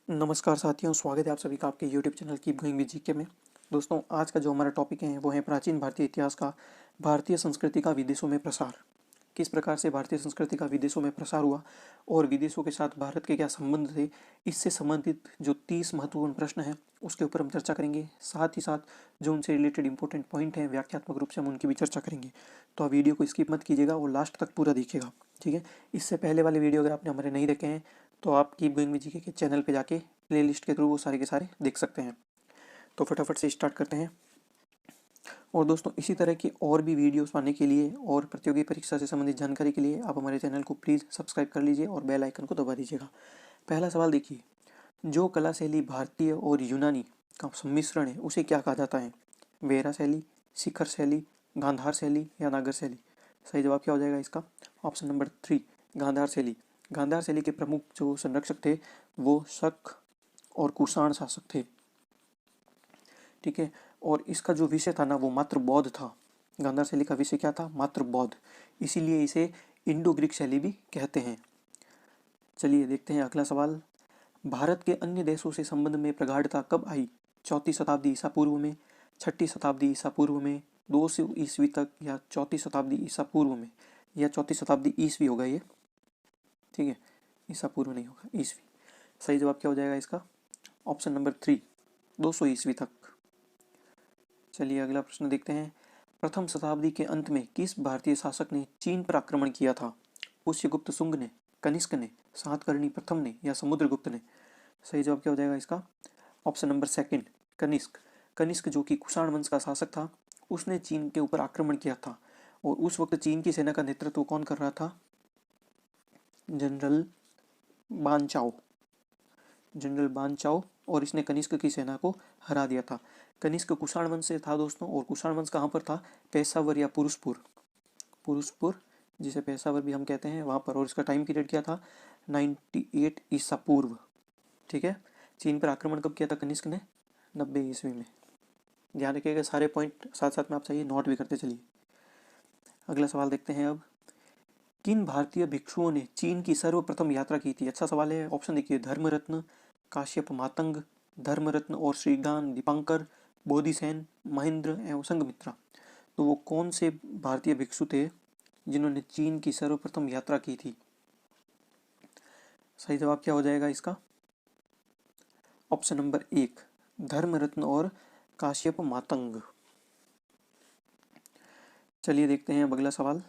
नमस्कार साथियों, स्वागत है आप सभी का आपके YouTube channel keep going with GK में। दोस्तों, आज का जो हमारा टॉपिक है वो है प्राचीन भारतीय इतिहास का भारतीय संस्कृति का विदेशों में प्रसार। किस प्रकार से भारतीय संस्कृति का विदेशों में प्रसार हुआ और विदेशों के साथ भारत के क्या संबंध थे, इससे संबंधित जो 30 महत्वपूर्ण प्रश्न हैं उसके ऊपर हम चर्चा करेंगे। साथ ही साथ जो उनसे रिलेटेड इंपॉर्टेंट पॉइंट हैं व्याख्यात्मक रूप से हम उनकी भी चर्चा करेंगे। तो आप वीडियो को स्किप मत कीजिएगा और लास्ट तक पूरा देखिएगा, ठीक है। इससे पहले वाले वीडियो अगर आपने हमारे नहीं देखे हैं तो आप कीप गोइंग विद जीके के चैनल पे जाके प्लेलिस्ट के थ्रू वो सारे के सारे देख सकते हैं। तो फटाफट से स्टार्ट करते हैं। और दोस्तों, इसी तरह की और भी वीडियोस पाने के लिए और प्रतियोगी परीक्षा से संबंधित जानकारी के लिए आप हमारे चैनल को प्लीज़ सब्सक्राइब कर लीजिए और बेल आइकन को दबा दीजिएगा। पहला सवाल देखिए, जो कला शैली भारतीय और यूनानी का सम्मिश्रण है उसे क्या कहा जाता है? वेरा शैली, शिखर शैली, गांधार शैली या नागर शैली? सही जवाब क्या हो जाएगा इसका? ऑप्शन नंबर 3, गांधार शैली। गांधार शैली के प्रमुख जो संरक्षक थे वो शक और कुषाण शासक थे, ठीक है। और इसका जो विषय था ना वो मात्र बौद्ध था। गांधार शैली का विषय क्या था? मात्र बौद्ध। इसीलिए इसे इंडो ग्रीक शैली भी कहते हैं। चलिए देखते हैं अगला सवाल। भारत के अन्य देशों से संबंध में प्रगाढ़ता कब आई? 4वीं शताब्दी ईसा पूर्व में, 6वीं शताब्दी ईसा पूर्व में, 200 ईस्वी तक, या 4वीं शताब्दी ईसा पूर्व में, या 4वीं शताब्दी ईस्वी होगा ये, ठीक है। ईसा पूर्व नहीं होगा, ईस्वी। सही जवाब क्या हो जाएगा इसका? ऑप्शन नंबर 3, 200 ईस्वी तक। चलिए अगला प्रश्न देखते हैं। प्रथम शताब्दी के अंत में किस भारतीय शासक ने चीन पर आक्रमण किया था? पुष्यगुप्त शुंग ने, कनिष्क ने, सातकर्णी प्रथम ने या समुद्रगुप्त ने? सही जवाब क्या हो जाएगा इसका? Option number 2, Kanishka. कनिष्क जो कि कुषाण वंश का शासक था, उसने चीन के ऊपर आक्रमण किया था। और उस वक्त चीन की सेना का नेतृत्व कौन कर रहा था? जनरल बानचाओ। जनरल बानचाओ। और इसने कनिष्क की सेना को हरा दिया था। कनिष्क कुषाण वंश से था दोस्तों, और कुषाण वंश कहाँ पर था? पेशावर या पुरुषपुर। पुरुषपुर, जिसे पेशावर भी हम कहते हैं, वहाँ पर। और इसका टाइम पीरियड क्या था? 98 ईसा पूर्व, ठीक है। चीन पर आक्रमण कब किया था कनिष्क ने? 90 ईस्वी में। ध्यान रखिएगा, सारे पॉइंट साथ साथ में आप चाहिए नोट भी करते चलिए। अगला सवाल देखते हैं अब। किन भारतीय भिक्षुओं ने चीन की सर्वप्रथम यात्रा की थी? अच्छा सवाल है। ऑप्शन देखिए, धर्मरत्न, काश्यप मातंग, धर्मरत्न और श्रीगान दीपांकर, बोधिसेन, महेंद्र एवं संघमित्रा। तो वो कौन से भारतीय भिक्षु थे जिन्होंने चीन की सर्वप्रथम यात्रा की थी? सही जवाब क्या हो जाएगा इसका? ऑप्शन नंबर 1, धर्मरत्न और काश्यप मातंग। चलिए देखते हैं अब अगला सवाल।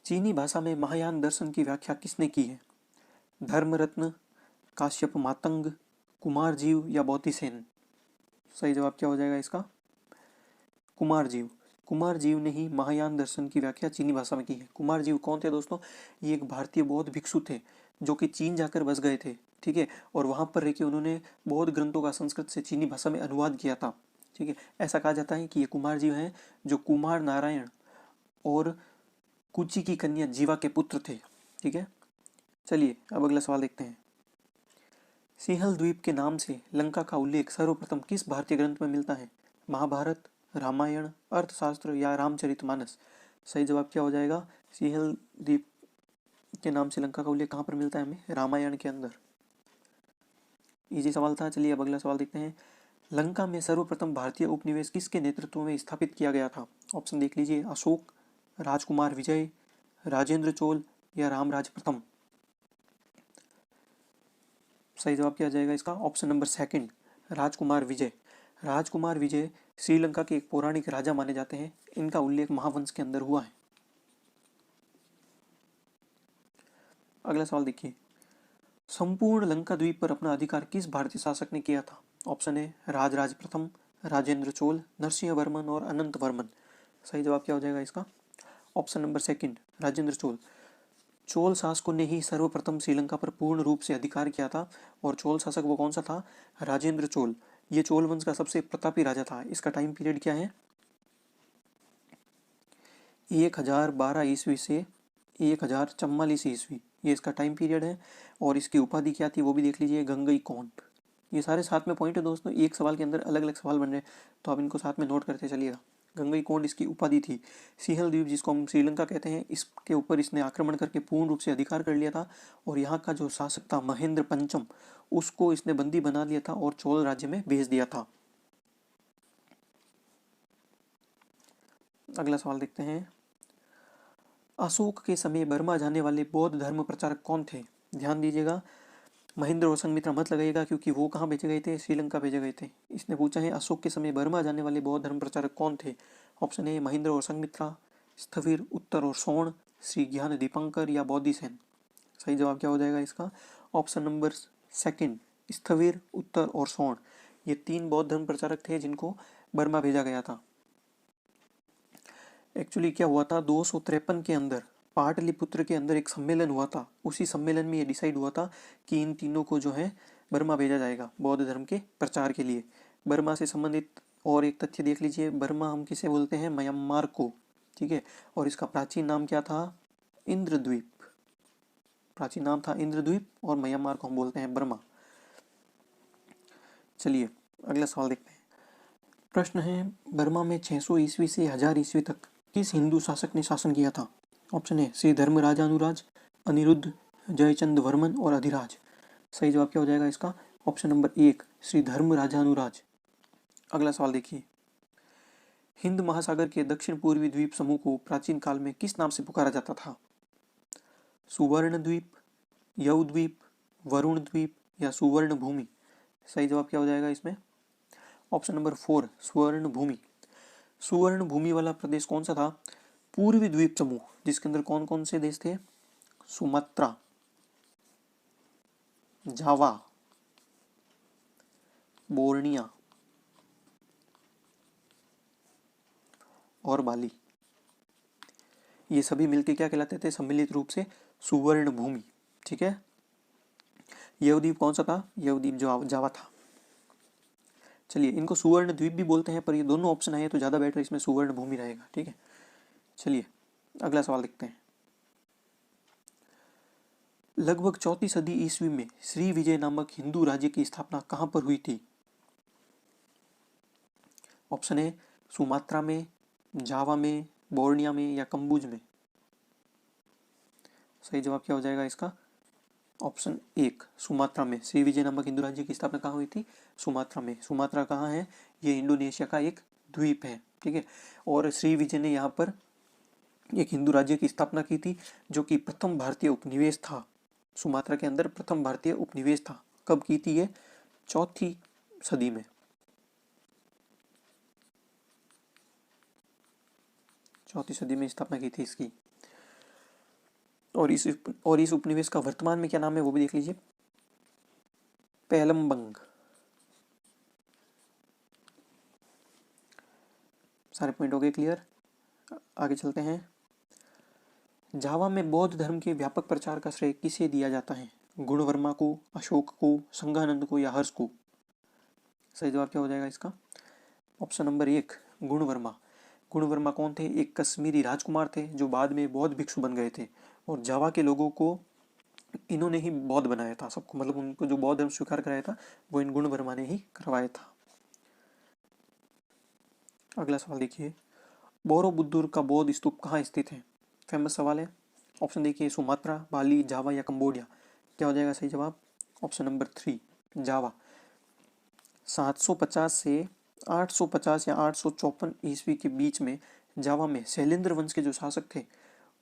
चीनी भाषा में महायान दर्शन की व्याख्या किसने की है? धर्मरत्न, काश्यप मातंग, कुमार जीव या बोधिसेन? सही जवाब क्या हो जाएगा इसका? कुमार जीव। कुमार जीव ने ही महायान दर्शन की व्याख्या चीनी भाषा में की है। कुमार जीव कौन थे दोस्तों? ये एक भारतीय बौद्ध भिक्षु थे जो कि चीन जाकर बस गए थे, ठीक है। और वहां पर रह के उन्होंने बौद्ध ग्रंथों का संस्कृत से चीनी भाषा में अनुवाद किया था, ठीक है। ऐसा कहा जाता है कि ये कुमार जीव हैं जो कुमार नारायण और कुची की कन्या जीवा के पुत्र थे, ठीक है। चलिए अब अगला सवाल देखते हैं। सिंहल द्वीप के नाम से लंका का उल्लेख सर्वप्रथम किस भारतीय ग्रंथ में मिलता है? महाभारत, रामायण, अर्थशास्त्र या रामचरितमानस? सही जवाब क्या हो जाएगा? सिंहल द्वीप के नाम से लंका का उल्लेख कहाँ पर मिलता है हमें? रामायण के अंदर। इजी सवाल था। चलिए अब अगला सवाल देखते हैं। लंका में सर्वप्रथम भारतीय उपनिवेश किसके नेतृत्व में स्थापित किया गया था? ऑप्शन देख लीजिए, अशोक, राजकुमार विजय, राजेंद्र चोल या रामराज प्रथम? सही जवाब क्या आ जाएगा इसका? ऑप्शन नंबर 2, राजकुमार विजय। राजकुमार विजय श्रीलंका के एक पौराणिक राजा माने जाते हैं। इनका उल्लेख महावंश के अंदर हुआ है। अगला सवाल देखिए। संपूर्ण लंका द्वीप पर अपना अधिकार किस भारतीय शासक ने किया था? ऑप्शन ए, राजराज प्रथम, राजेंद्र चोल, नरसिंह वर्मन और अनंत वर्मन? सही जवाब क्या हो जाएगा इसका? Option number 2, Rajendra Chola. चोल शासकों ने ही सर्वप्रथम श्रीलंका पर पूर्ण रूप से अधिकार किया था। और चोल शासक वो कौन सा था? राजेंद्र चोल। ये चोल वंश का सबसे प्रतापी राजा था। इसका टाइम पीरियड क्या है? 1012 ईस्वी से 1044 ईस्वी, ये इसका टाइम पीरियड है। और इसकी उपाधि क्या थी वो भी देख लीजिए, गंगई कौंट। ये सारे साथ में पॉइंट है दोस्तों, एक सवाल के अंदर अलग अलग सवाल बन रहे हैं, तो आप इनको साथ में नोट करते चलिएगा। गंगई कोंड इसकी उपाधि थी। सिंहल द्वीप जिसको हम श्रीलंका कहते हैं, इसके ऊपर इसने आक्रमण करके पूर्ण रूप से अधिकार कर लिया था और यहाँ का जो शासक था महेंद्र पंचम, उसको इसने बंदी बना लिया था और चोल राज्य में भेज दिया था। अगला सवाल देखते हैं, अशोक के समय बर्मा जाने वाले बौद्ध धर्म प्रचारक कौन थे? ध्यान दीजिएगा, महेंद्र और संघमित्रा मत लगाइएगा क्योंकि वो कहाँ भेजे गए थे? श्रीलंका भेजे गए थे। इसने पूछा है अशोक के समय बर्मा जाने वाले बौद्ध धर्म प्रचारक कौन थे? ऑप्शन ए महेंद्र और संघमित्रा, स्थविर, उत्तर और सोण, श्री ज्ञान दीपंकर या बोधिसेन। सही जवाब क्या हो जाएगा इसका? ऑप्शन नंबर सेकंड, स्थविर, उत्तर और सोण। ये 3 बौद्ध धर्म प्रचारक थे जिनको बर्मा भेजा गया था। एक्चुअली क्या हुआ था, 253 के अंदर पाटलिपुत्र के अंदर एक सम्मेलन हुआ था। उसी सम्मेलन में ये डिसाइड हुआ था कि इन तीनों को जो है बर्मा भेजा जाएगा बौद्ध धर्म के प्रचार के लिए। बर्मा से संबंधित और एक तथ्य देख लीजिए, बर्मा हम किसे बोलते हैं? म्यांमार को, ठीक है। और इसका प्राचीन नाम क्या था? इंद्रद्वीप। प्राचीन नाम था इंद्रद्वीप और म्यांमार को हम बोलते हैं बर्मा। चलिए अगला सवाल देखते हैं। प्रश्न है, बर्मा में 600 ईस्वी से 1000 ईस्वी तक किस हिंदू शासक ने शासन किया था? ऑप्शन ए श्री धर्मराजानुराज, अनिरुद्ध, जयचंद वर्मन और अधिराज। सही जवाब क्या हो जाएगा इसका? Option number 1 Shri Dharmarajanuraj. अगला सवाल देखिए, हिंद महासागर के दक्षिण पूर्वी द्वीप समूह को प्राचीन काल में किस नाम से पुकारा जाता था? सुवर्ण द्वीप, यव द्वीप, वरुण द्वीप या सुवर्ण भूमि। सही जवाब क्या हो जाएगा इसमें? ऑप्शन नंबर 4 सुवर्ण भूमि। सुवर्ण भूमि वाला प्रदेश कौन सा था? पूर्वी द्वीप समूह, जिसके अंदर कौन कौन से देश थे? सुमात्रा, जावा, बोर्निया और बाली। ये सभी मिलकर क्या कहलाते थे? सम्मिलित रूप से सुवर्ण भूमि, ठीक है। यवद्वीप कौन सा था? यवद्वीप जावा था। चलिए, इनको सुवर्ण द्वीप भी बोलते हैं, पर ये दोनों ऑप्शन आए तो ज़्यादा बेटर इसमें सुवर्ण भूमि रहेगा, ठीक है। चलिए अगला सवाल देखते हैं। लगभग 4वीं सदी ईस्वी में श्री विजय नामक हिंदू राज्य की स्थापना कहां पर हुई थी? ऑप्शन ए सुमात्रा में, जावा में, बोर्निया में या कंबुज में। सही जवाब क्या हो जाएगा इसका? ऑप्शन 1 सुमात्रा में। श्री विजय नामक हिंदू राज्य की स्थापना कहाँ हुई थी? सुमात्रा में। सुमात्रा कहाँ है? ये इंडोनेशिया का एक द्वीप है, ठीक है। और श्री विजय ने यहाँ पर एक हिंदू राज्य की स्थापना की थी, जो कि प्रथम भारतीय उपनिवेश था। सुमात्रा के अंदर प्रथम भारतीय उपनिवेश था। कब की थी ये? 4वीं सदी में। 4वीं सदी में स्थापना की थी इसकी। और इस उपनिवेश का वर्तमान में क्या नाम है वो भी देख लीजिए, पेलम्बंग। सारे पॉइंट हो गए क्लियर? आगे चलते हैं। जावा में बौद्ध धर्म के व्यापक प्रचार का श्रेय किसे दिया जाता है? गुणवर्मा को, अशोक को, संघानंद को या हर्ष को? सही जवाब क्या हो जाएगा इसका? Option number 1 गुणवर्मा। गुणवर्मा कौन थे? एक कश्मीरी राजकुमार थे जो बाद में बौद्ध भिक्षु बन गए थे, और जावा के लोगों को इन्होंने ही बौद्ध बनाया था सबको, मतलब उनको जो बौद्ध धर्म स्वीकार कराया था वो इन गुणवर्मा ने ही करवाया था। अगला सवाल देखिए, बोरोबुद्दुर का बौद्ध स्तूप कहाँ स्थित है? फेमस सवाल है। ऑप्शन देखिए, सुमात्रा, बाली, जावा या कंबोडिया। क्या हो जाएगा सही जवाब? ऑप्शन नंबर 3 जावा। 750 से 850 या 854 ईस्वी के बीच में जावा में शैलेंद्र वंश के जो शासक थे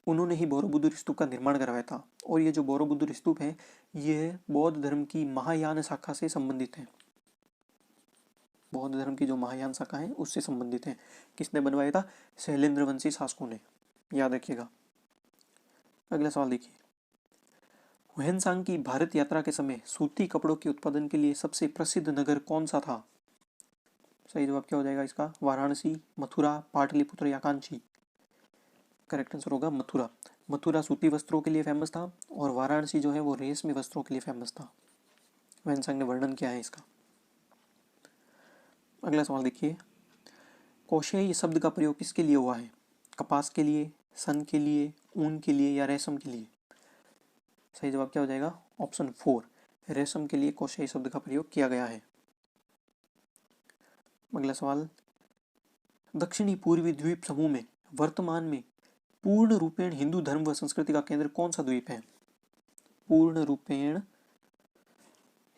उन्होंने ही बोरोबुद्दुर स्तूप का निर्माण करवाया था। और ये जो बोरोबुद्दुर स्तूप है ये बौद्ध धर्म की महायान शाखा से संबंधित है। बौद्ध धर्म की जो महायान शाखा है उससे संबंधित है। किसने बनवाया था? शैलेंद्र वंशी शासकों ने, याद रखिएगा। अगला सवाल देखिए, हुएनसांग की भारत यात्रा के समय सूती कपड़ों के उत्पादन के लिए सबसे प्रसिद्ध नगर कौन सा था? सही जवाब क्या हो जाएगा इसका? वाराणसी, मथुरा, पाटलिपुत्र या कांची। करेक्ट आंसर होगा मथुरा। मथुरा सूती वस्त्रों के लिए फेमस था और वाराणसी जो है वो रेशमी वस्त्रों के लिए फेमस था। हुएनसांग ने वर्णन किया है इसका। अगला सवाल देखिए, कोशेई शब्द का प्रयोग किसके लिए हुआ है? कपास के लिए, सन के लिए, ऊन के लिए या रेशम के लिए? सही जवाब क्या हो जाएगा? ऑप्शन 4 रेशम के लिए कोशेई शब्द का प्रयोग किया गया है। अगला सवाल, दक्षिणी पूर्वी द्वीप समूह में वर्तमान में पूर्ण रूपेण हिंदू धर्म व संस्कृति का केंद्र कौन सा द्वीप है? पूर्ण रूपेण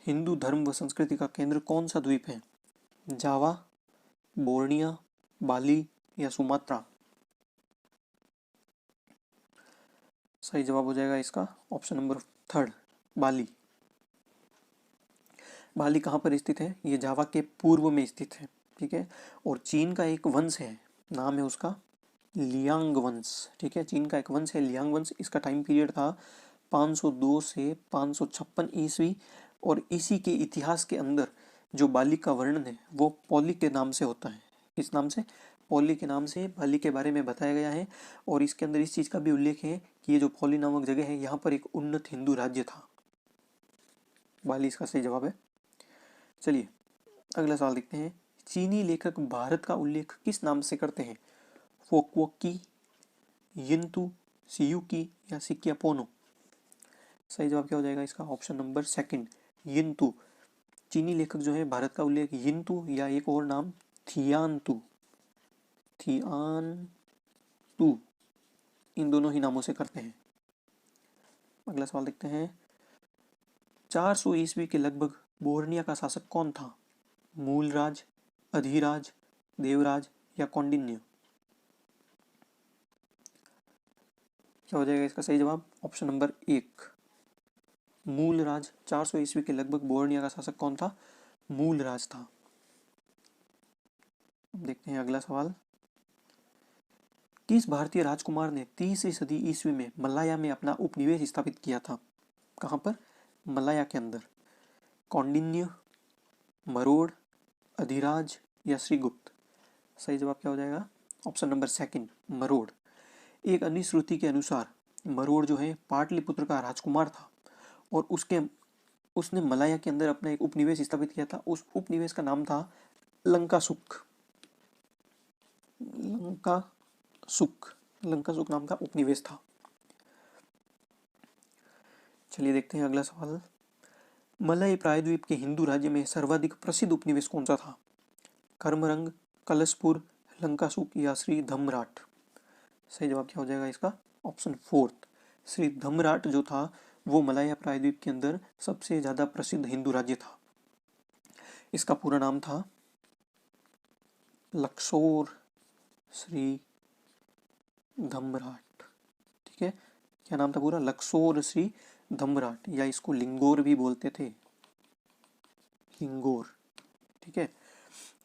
हिंदू धर्म व संस्कृति का केंद्र कौन सा द्वीप है? जावा, बोर्निया, बाली या सुमात्रा? सही जवाब हो जाएगा इसका ऑप्शन नंबर 3, बाली। बाली कहाँ पर स्थित है? ये जावा के पूर्व में स्थित है, ठीक है। और चीन का एक वंश है, नाम है उसका लियांग वंश, ठीक है। चीन का एक वंश है लियांग वंश। इसका टाइम पीरियड था 502 से 556 ईस्वी। और इसी के इतिहास के अंदर जो बाली का वर्णन है वो पौली के नाम से होता है। किस नाम से? पौली के नाम से बाली के बारे में बताया गया है। और इसके अंदर इस चीज़ का भी उल्लेख है कि ये जो पौली नामक जगह है यहाँ पर एक उन्नत हिंदू राज्य था। बाली इसका सही जवाब है। चलिए अगला सवाल देखते हैं। चीनी लेखक भारत का उल्लेख किस नाम से करते हैं? फोक्वोकी, यिंतु, सियुकी या सिक्यापोनो? सही जवाब क्या हो जाएगा इसका? Option number 2, यिंतु। चीनी लेखक जो है भारत का उल्लेख यिंतु या एक और नाम थियानतु, थियानतु, इन दोनों ही नामों से करते हैं। अगला सवाल देखते हैं। 400 ईस्वी के लगभग बोर्निया का शासक कौन था? मूलराज, अधिराज, देवराज या कौंडिन्य? क्या हो जाएगा इसका सही जवाब? Option number 1, Mulraj. 400 ईस्वी के लगभग बोर्निया का शासक कौन था? मूलराज था। देखते हैं अगला सवाल। किस भारतीय राजकुमार ने 30वीं सदी ईस्वी में मलाया में अपना उपनिवेश स्थापित किया था? कहाँ पर? मलाया के अंदर। कौंडिन्य, मरोड़, अधिराज या श्रीगुप्त? सही जवाब क्या हो जाएगा? ऑप्शन नंबर 2, मरोड़। एक अन्य श्रुति के अनुसार मरोड़ जो है पाटलिपुत्र का राजकुमार था और उसने मलाया के अंदर अपना एक उपनिवेश स्थापित किया था। उस उपनिवेश का नाम था लंकासुक। लंकासुक नाम का उपनिवेश था। चलिए देखते हैं अगला सवाल। मलय प्रायद्वीप के हिंदू राज्य में सर्वाधिक प्रसिद्ध उपनिवेश कौन सा था? कर्मरंग, कलशपुर, लंकासुक या श्री धम्राट? सही जवाब क्या हो जाएगा इसका? ऑप्शन 4, श्री धम्राट जो था वो मलाया प्रायद्वीप के अंदर सबसे ज्यादा प्रसिद्ध हिंदू राज्य था। इसका पूरा नाम था लक्सोर श्री धम्राट, ठीक है। क्या नाम था पूरा? लक्सोर श्री धम्राट, या इसको लिंगोर भी बोलते थे, लिंगोर, ठीक है।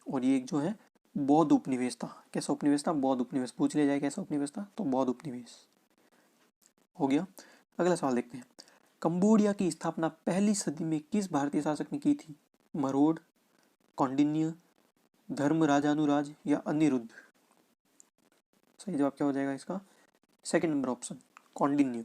और ये एक जो है बौद्ध उपनिवेश था। कैसा उपनिवेश था? बौद्ध उपनिवेश। पूछ लिया जाए कैसा उपनिवेश था तो बौद्ध उपनिवेश हो गया। अगला सवाल देखते हैं। कंबोडिया की स्थापना पहली सदी में किस भारतीय शासक ने की थी? मरोड़, कौंडिन्य, धर्मराजानुराज या अनिरुद्ध? सही जवाब क्या हो जाएगा इसका? 2 नंबर ऑप्शन, कौंडिन्य।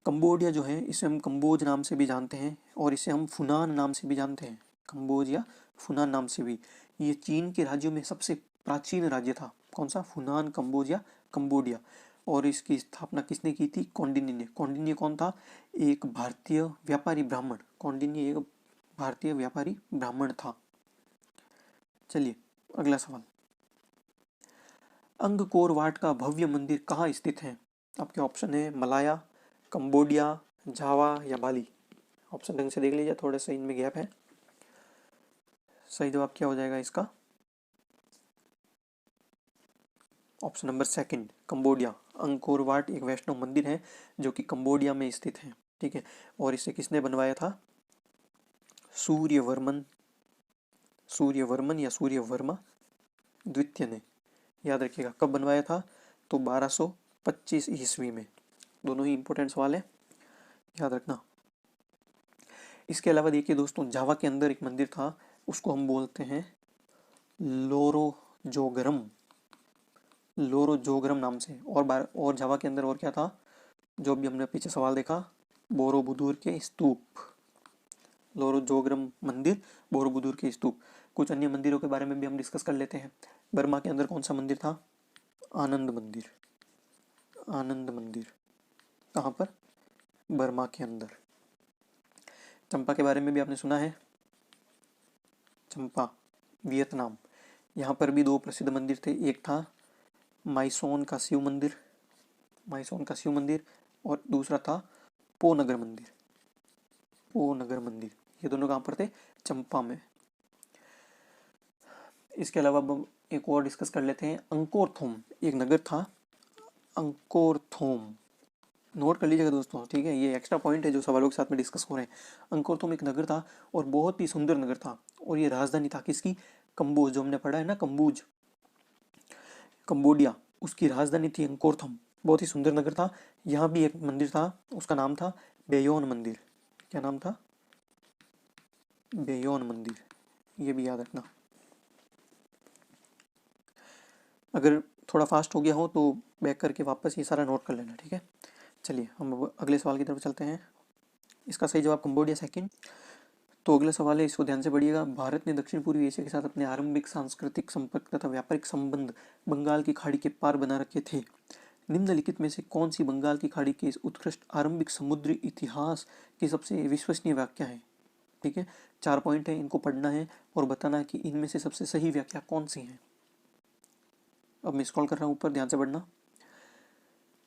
कंबोडिया जो है इसे हम कंबोज नाम से भी जानते हैं और इसे हम फुनान नाम से भी जानते हैं, कंबोज या फुनान नाम से भी। ये चीन के राज्यों में सबसे प्राचीन राज्य था। कौन सा? फुनान, कंबोज या कंबोडिया। और इसकी स्थापना किसने की थी? कौंडिन्य ने। कौंडिन्य कौन था? एक भारतीय व्यापारी ब्राह्मण। कौंडिन्य एक भारतीय व्यापारी ब्राह्मण था। चलिए अगला सवाल। अंगकोर वाट का भव्य मंदिर कहाँ स्थित है? आपके ऑप्शन है मलाया, कंबोडिया, जावा या बाली। ऑप्शन ढंग से देख लीजिए, थोड़े से इनमें गैप है। सही जवाब क्या हो जाएगा इसका? Option number 2, Cambodia. Angkor Wat एक वैष्णव मंदिर है जो कि कंबोडिया में स्थित है, ठीक है। और इसे किसने बनवाया था? सूर्यवर्मन या सूर्यवर्मा द्वितीय ने। याद रखिएगा कब बनवाया था? तो 1225 ईस्वी में। दोनों ही इंपॉर्टेंट सवाल है, याद रखना। इसके अलावा देखिए दोस्तों, जावा के अंदर एक मंदिर था, उसको हम बोलते हैं लोरोजोगरम नाम से। और जावा के अंदर और क्या था जो भी हमने पीछे सवाल देखा? बोरोबुदुर के स्तूप। लोरोजोगरम मंदिर, बोरोबुदुर के स्तूप। कुछ अन्य मंदिरों के बारे में भी हम डिस्कस कर लेते हैं। बर्मा के अंदर कौन सा मंदिर था? आनंद मंदिर। आनंद मंदिर कहाँ पर? बर्मा के अंदर। चंपा के बारे में भी आपने सुना है? चंपा, वियतनाम। यहाँ पर भी दो प्रसिद्ध मंदिर थे, एक था माइसोन का शिव मंदिर और दूसरा था पो नगर मंदिर। ये दोनों कहाँ पर थे? चंपा में। इसके अलावा अब हम एक और डिस्कस कर लेते हैं। अंकोरथोम एक नगर था, अंकोरथोम, नोट कर लीजिएगा दोस्तों, ठीक है, ये एक्स्ट्रा पॉइंट है जो सवालों के साथ में डिस्कस हो रहे हैं। अंकोरथोम एक नगर था और बहुत ही सुंदर नगर था, और ये राजधानी था किसकी? कंबोज, जो हमने पढ़ा है ना, कंबोडिया, उसकी राजधानी थी अंकोरथम। बहुत ही सुंदर नगर था। यहाँ भी एक मंदिर था, उसका नाम था बेयोन मंदिर। क्या नाम था? बेयोन मंदिर, ये भी याद रखना। अगर थोड़ा फास्ट हो गया हो तो बैक करके वापस ये सारा नोट कर लेना, ठीक है। चलिए हम अब अगले सवाल की तरफ चलते हैं। इसका सही जवाब कंबोडिया सेकंड। तो अगला सवाल है, इसको ध्यान से पढ़िएगा। भारत ने दक्षिण पूर्वी एशिया के साथ अपने आरंभिक सांस्कृतिक संपर्क तथा व्यापारिक संबंध बंगाल की खाड़ी के पार बना रखे थे। निम्नलिखित में से कौन सी बंगाल की खाड़ी के इस उत्कृष्ट आरंभिक समुद्री इतिहास की सबसे विश्वसनीय व्याख्या है? ठीक है, 4 पॉइंट है, इनको पढ़ना है और बताना है कि इनमें से सबसे सही व्याख्या कौन सी है। अब मैं स्क्रॉल कर रहा हूँ ऊपर, ध्यान से पढ़ना।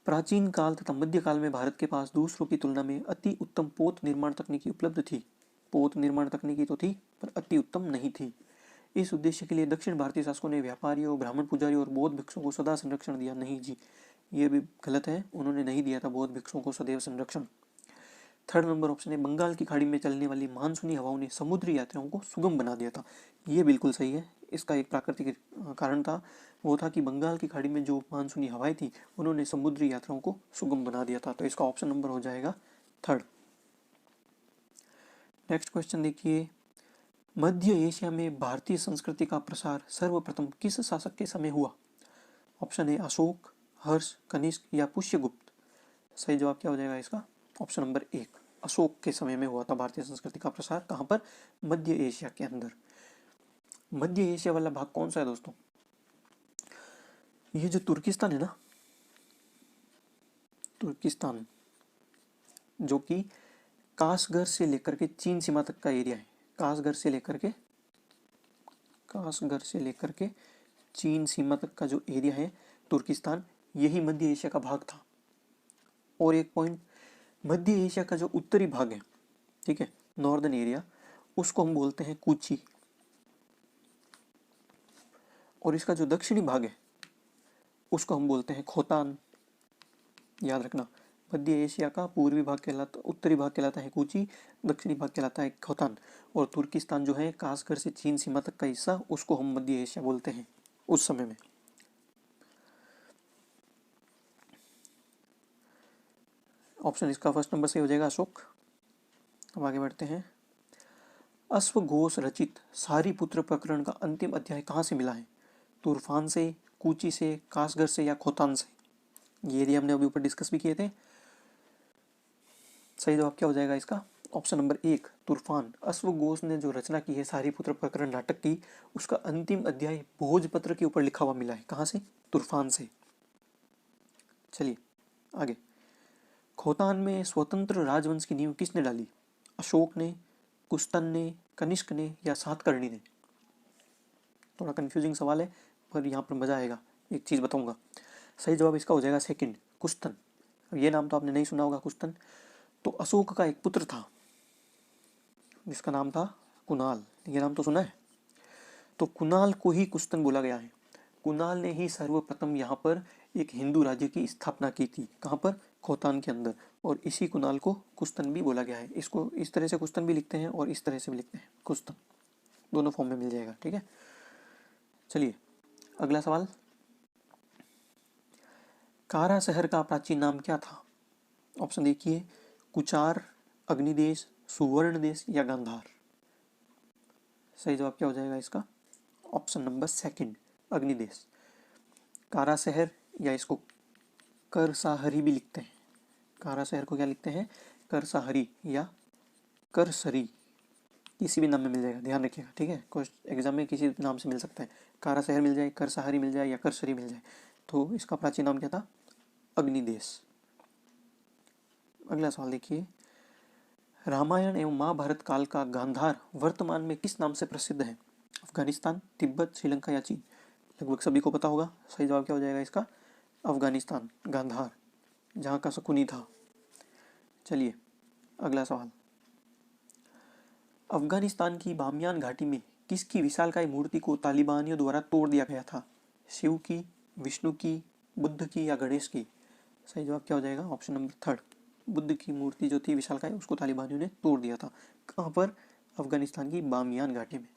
प्राचीन काल तथा मध्यकाल में भारत के पास दूसरों की तुलना में अति उत्तम पोत निर्माण तकनीकी उपलब्ध थी। पोत निर्माण तकनीकी तो थी पर अति उत्तम नहीं थी। इस उद्देश्य के लिए दक्षिण भारतीय शासकों ने व्यापारियों, ब्राह्मण पुजारियों और बौद्ध भिक्षुओं को सदा संरक्षण दिया। नहीं जी, ये भी गलत है, उन्होंने नहीं दिया था बौद्ध भिक्षुओं को सदैव संरक्षण। थर्ड नंबर ऑप्शन है, बंगाल की खाड़ी में चलने वाली मानसूनी हवाओं ने समुद्री यात्राओं को सुगम बना दिया था। ये बिल्कुल सही है। इसका एक प्राकृतिक कारण था, वो था कि बंगाल की खाड़ी में जो मानसूनी हवाएं थी उन्होंने समुद्री यात्राओं को सुगम बना दिया था। तो इसका ऑप्शन नंबर हो जाएगा थर्ड। नेक्स्ट क्वेश्चन देखिए, मध्य एशिया में भारतीय संस्कृति का प्रसार सर्वप्रथम किस शासक के समय हुआ? ऑप्शन है अशोक, हर्ष, कनिष्क या पुष्यगुप्त। सही जवाब क्या हो जाएगा इसका? ऑप्शन नंबर 1, अशोक के समय में हुआ था भारतीय संस्कृति का प्रसार। कहाँ पर? मध्य एशिया के अंदर। मध्य एशिया वाला भाग कौन सा है दोस्तों? ये जो तुर्किस्तान है ना, तुर्किस्तान, जो कि काशगर से लेकर के चीन सीमा तक का एरिया है। काशगर से लेकर के चीन सीमा तक का जो एरिया है तुर्किस्तान, यही मध्य एशिया का भाग था। और एक पॉइंट, मध्य एशिया का जो उत्तरी भाग है, ठीक है, नॉर्दर्न एरिया, उसको हम बोलते हैं कूची, और इसका जो दक्षिणी भाग है उसको हम बोलते हैं खोतान। याद रखना, मध्य एशिया का पूर्वी भाग कहलाता, उत्तरी भाग कहलाता है कूची, दक्षिणी भाग कहलाता है खोतान, और तुर्किस्तान जो है खासकर से चीन सीमा तक का हिस्सा, उसको हम मध्य एशिया बोलते हैं उस समय में। ऑप्शन इसका फर्स्ट नंबर से हो जाएगा अशोक। अब आगे बढ़ते हैं। अश्वघोष रचित सारीपुत्र प्रकरण का अंतिम अध्याय कहाँ से मिला है? तूफान से, कूची से, कासगर से या खोतान से? ये एरिया हमने अभी ऊपर डिस्कस भी किए थे। सही जवाब क्या हो जाएगा इसका? ऑप्शन नंबर 1, तूफान। अश्वघोष ने जो रचना की है सारीपुत्र प्रकरण नाटक की, उसका अंतिम अध्याय भोजपत्र के ऊपर लिखा हुआ मिला है। कहाँ से? तूफान से। चलिए आगे। खोतान में स्वतंत्र राजवंश की नींव किसने डाली? अशोक ने, कुस्तन ने, कनिष्क ने या सातकर्णी ने? थोड़ा कंफ्यूजिंग सवाल है पर यहाँ पर मजा आएगा। एक चीज़ बताऊंगा, सही जवाब इसका हो जाएगा सेकंड, कुस्तन। ये नाम तो आपने नहीं सुना होगा, कुस्तन। तो अशोक का एक पुत्र था जिसका नाम था कुणाल, ये नाम तो सुना है। तो कुणाल को ही कुस्तन बोला गया है। कुणाल ने ही सर्वप्रथम यहाँ पर एक हिंदू राज्य की स्थापना की थी। कहाँ पर? खोतान के अंदर। और इसी कुणाल को कुस्तन भी बोला गया है। इसको इस तरह से कुस्तन भी लिखते हैं और इस तरह से भी लिखते हैं कुस्तन, दोनों फॉर्म में मिल जाएगा, ठीक है। चलिए अगला सवाल। कारा शहर का प्राचीन नाम क्या था? ऑप्शन देखिए, कुचार, अग्निदेश, सुवर्ण देश या गांधार। सही जवाब क्या हो जाएगा इसका? Option number second, Agnidesh. Kara शहर, या इसको करसाहरी भी लिखते हैं। कारा शहर को क्या लिखते हैं? करसाहरी या करसरी, किसी भी नाम में मिल जाएगा, ध्यान रखिएगा, ठीक है। एग्जाम में किसी नाम से मिल सकता है, कारा शहर मिल जाए, करसाहरी मिल जाए या करसरी मिल जाए। तो इसका प्राचीन नाम क्या था? अग्निदेश। अगला सवाल देखिए, रामायण एवं महाभारत काल का गांधार वर्तमान में किस नाम से प्रसिद्ध है? अफगानिस्तान, तिब्बत, श्रीलंका या चीन? लगभग सभी को पता होगा, सही जवाब क्या हो जाएगा इसका? अफगानिस्तान, गांधार, जहाँ का शकुनी था। चलिए अगला सवाल। अफगानिस्तान की बामियान घाटी में किसकी विशालकाय मूर्ति को तालिबानियों द्वारा तोड़ दिया गया था? शिव की, विष्णु की, बुद्ध की या गणेश की? सही जवाब क्या हो जाएगा? ऑप्शन नंबर थर्ड, बुद्ध की मूर्ति जो थी विशालकाय, उसको तालिबानियों ने तोड़ दिया था। कहाँ पर? अफगानिस्तान की बामियान घाटी में।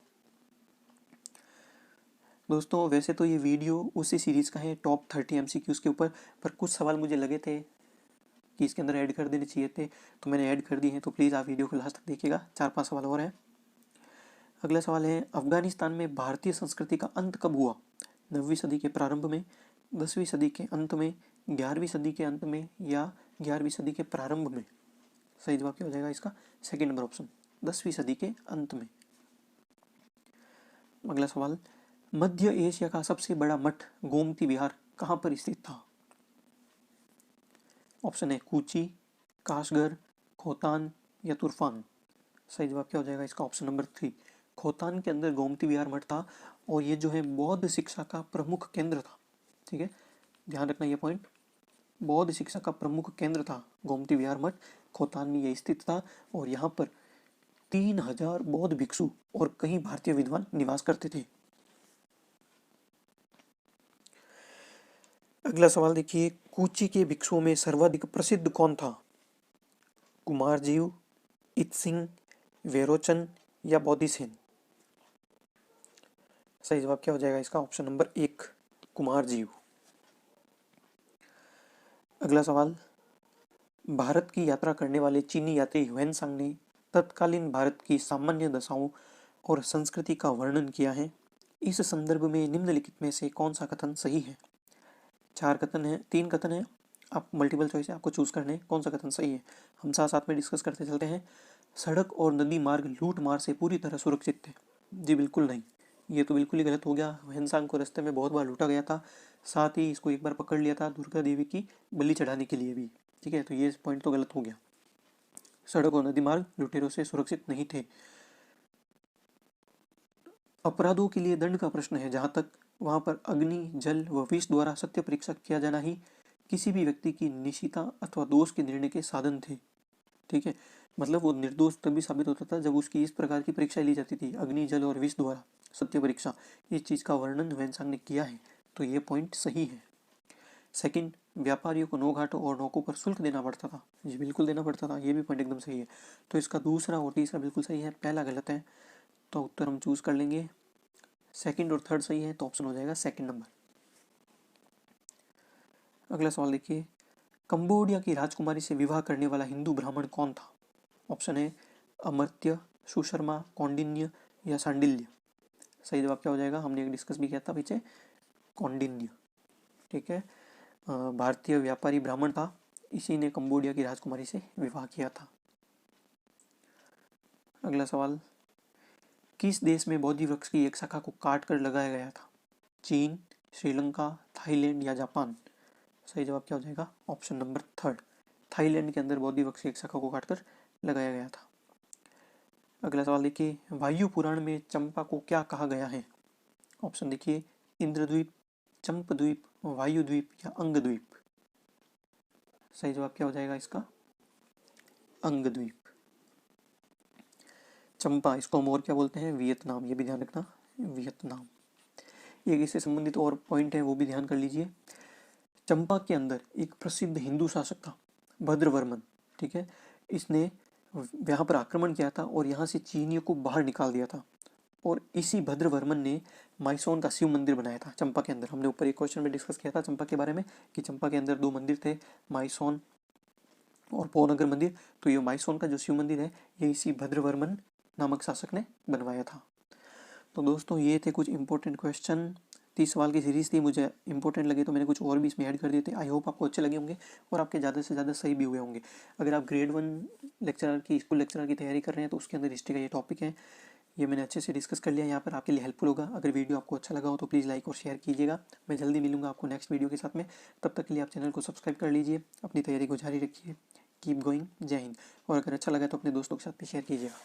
दोस्तों वैसे तो ये वीडियो उसी सीरीज का है, टॉप 30 MCQs के ऊपर, पर कुछ सवाल मुझे लगे थे कि इसके अंदर ऐड कर देने चाहिए थे, तो मैंने ऐड कर दिए हैं। तो प्लीज़ आप वीडियो को लास्ट तक देखिएगा, 4-5 सवाल और हैं। अगला सवाल है, अफगानिस्तान में भारतीय संस्कृति का अंत कब हुआ? 9वीं सदी के प्रारंभ में, 10वीं सदी के अंत में, 11वीं सदी के अंत में या 11वीं सदी के प्रारंभ में? सही जवाब क्या हो जाएगा इसका? सेकेंड नंबर ऑप्शन, 10वीं सदी के अंत में। अगला सवाल, मध्य एशिया का सबसे बड़ा मठ गोमती विहार कहाँ पर स्थित था? ऑप्शन है कूची, काशगर, खोतान या तुर्फान? सही जवाब क्या हो जाएगा इसका? ऑप्शन नंबर 3, खोतान के अंदर गोमती विहार मठ था, और ये जो है बौद्ध शिक्षा का प्रमुख केंद्र था। ठीक है, ध्यान रखना ये पॉइंट, बौद्ध शिक्षा का प्रमुख केंद्र था गोमती विहार मठ, खोतान में ये स्थित था, और यहाँ पर 3000 बौद्ध भिक्षु और कई भारतीय विद्वान निवास करते थे। अगला सवाल देखिए, कूची के भिक्षुओं में सर्वाधिक प्रसिद्ध कौन था? कुमारजीव, इत्सिंग, वेरोचन या बोधिसेन? सही जवाब क्या हो जाएगा इसका? Option number 1, Kumarajiva. अगला सवाल, भारत की यात्रा करने वाले चीनी यात्री ह्वेनसांग ने तत्कालीन भारत की सामान्य दशाओं और संस्कृति का वर्णन किया है। इस संदर्भ में निम्नलिखित में से कौन सा कथन सही है? 4 कथन है, 3 कथन है, आप मल्टीपल चॉइस है, आपको चूज करने कौन सा कथन सही है। हम साथ साथ में डिस्कस करते चलते हैं। सड़क और नदी मार्ग लूट मार से पूरी तरह सुरक्षित थे? जी बिल्कुल नहीं, ये तो बिल्कुल ही गलत हो गया। ह्वेनसांग को रास्ते में बहुत बार लूटा गया था, साथ ही इसको एक बार पकड़ लिया था दुर्गा देवी की बलि चढ़ाने के लिए भी। ठीक है, तो ये पॉइंट तो गलत हो गया, सड़क और नदी मार्ग लुटेरों से सुरक्षित नहीं थे। अपराधों के लिए दंड का प्रश्न है, जहाँ तक वहाँ पर अग्नि, जल व विष द्वारा सत्य परीक्षा किया जाना ही किसी भी व्यक्ति की निशिता अथवा दोष के निर्णय के साधन थे। ठीक है, मतलब वो निर्दोष तभी साबित होता था जब उसकी इस प्रकार की परीक्षा ली जाती थी, अग्नि, जल और विष द्वारा सत्य परीक्षा। इस चीज़ का वर्णन ह्वेनसांग ने किया है, तो ये पॉइंट सही है। सेकंड, व्यापारियों को नौघाटों और नौकों पर शुल्क देना पड़ता था? जी बिल्कुल देना पड़ता था, ये भी पॉइंट एकदम सही है। तो इसका दूसरा और तीसरा बिल्कुल सही है, पहला गलत है, तो उत्तर हम चूज कर लेंगे। सेकंड और थर्ड सही है, तो ऑप्शन हो जाएगा सेकंड नंबर। अगला सवाल देखिए, कंबोडिया की राजकुमारी से विवाह करने वाला हिंदू ब्राह्मण कौन था? ऑप्शन है अमर्त्य, सुशर्मा, कौंडिन्य या सांडिल्य? सही जवाब क्या हो जाएगा? हमने एक डिस्कस भी किया था पीछे, कौंडिन्य। ठीक है, भारतीय व्यापारी ब्राह्मण था, इसी ने कंबोडिया की राजकुमारी से विवाह किया था। अगला सवाल, किस देश में बोधि वृक्ष की एक शाखा को काट कर लगाया गया था? चीन, श्रीलंका, थाईलैंड या जापान? सही जवाब क्या हो जाएगा? ऑप्शन नंबर थर्ड, थाईलैंड के अंदर बोधि वृक्ष की एक शाखा को काटकर लगाया गया था। अगला सवाल देखिए, वायु पुराण में चंपा को क्या कहा गया है? ऑप्शन देखिए, इंद्रद्वीप, चंपद्वीप, वायुद्वीप या अंगद्वीप? सही जवाब क्या हो जाएगा इसका? अंगद्वीप। चंपा, इसको हम और क्या बोलते हैं? वियतनाम, ये भी ध्यान रखना, वियतनाम। एक इससे संबंधित और पॉइंट है, वो भी ध्यान कर लीजिए। चंपा के अंदर एक प्रसिद्ध हिंदू शासक था, भद्रवर्मन। ठीक है, इसने यहाँ पर आक्रमण किया था और यहाँ से चीनियों को बाहर निकाल दिया था, और इसी भद्रवर्मन ने माइसोन का शिव मंदिर बनाया था चंपा के अंदर। हमने ऊपर एक क्वेश्चन में डिस्कस किया था चंपा के बारे में कि चंपा के अंदर 2 मंदिर थे, माइसोन और पोनगर मंदिर। तो ये माइसोन का जो शिव मंदिर है, ये इसी भद्रवर्मन नामक शासक ने बनवाया था। तो दोस्तों ये थे कुछ इंपॉर्टेंट क्वेश्चन, 30 सवाल की सीरीज थी, मुझे इंपॉर्टेंट लगे तो मैंने कुछ और भी इसमें ऐड कर दिए थे। आई होप आपको अच्छे लगे होंगे और आपके ज़्यादा से ज़्यादा सही भी हुए होंगे। अगर आप ग्रेड 1 लेक्चरर की, स्कूल लेक्चरर की तैयारी कर रहे हैं, तो उसके अंदर हिस्ट्री का ये टॉपिक है, ये मैंने अच्छे से डिस्कस कर लिया, यहाँ पर आपके लिए हेल्पफुल होगा। अगर वीडियो आपको अच्छा लगा हो तो प्लीज़ लाइक और शेयर कीजिएगा। मैं जल्दी मिलूंगा आपको नेक्स्ट वीडियो के साथ में, तब तक के लिए आप चैनल को सब्सक्राइब कर लीजिए, अपनी तैयारी को जारी रखिए। Keep going. जय हिंद। और अगर अच्छा लगा तो अपने दोस्तों के साथ भी शेयर कीजिएगा।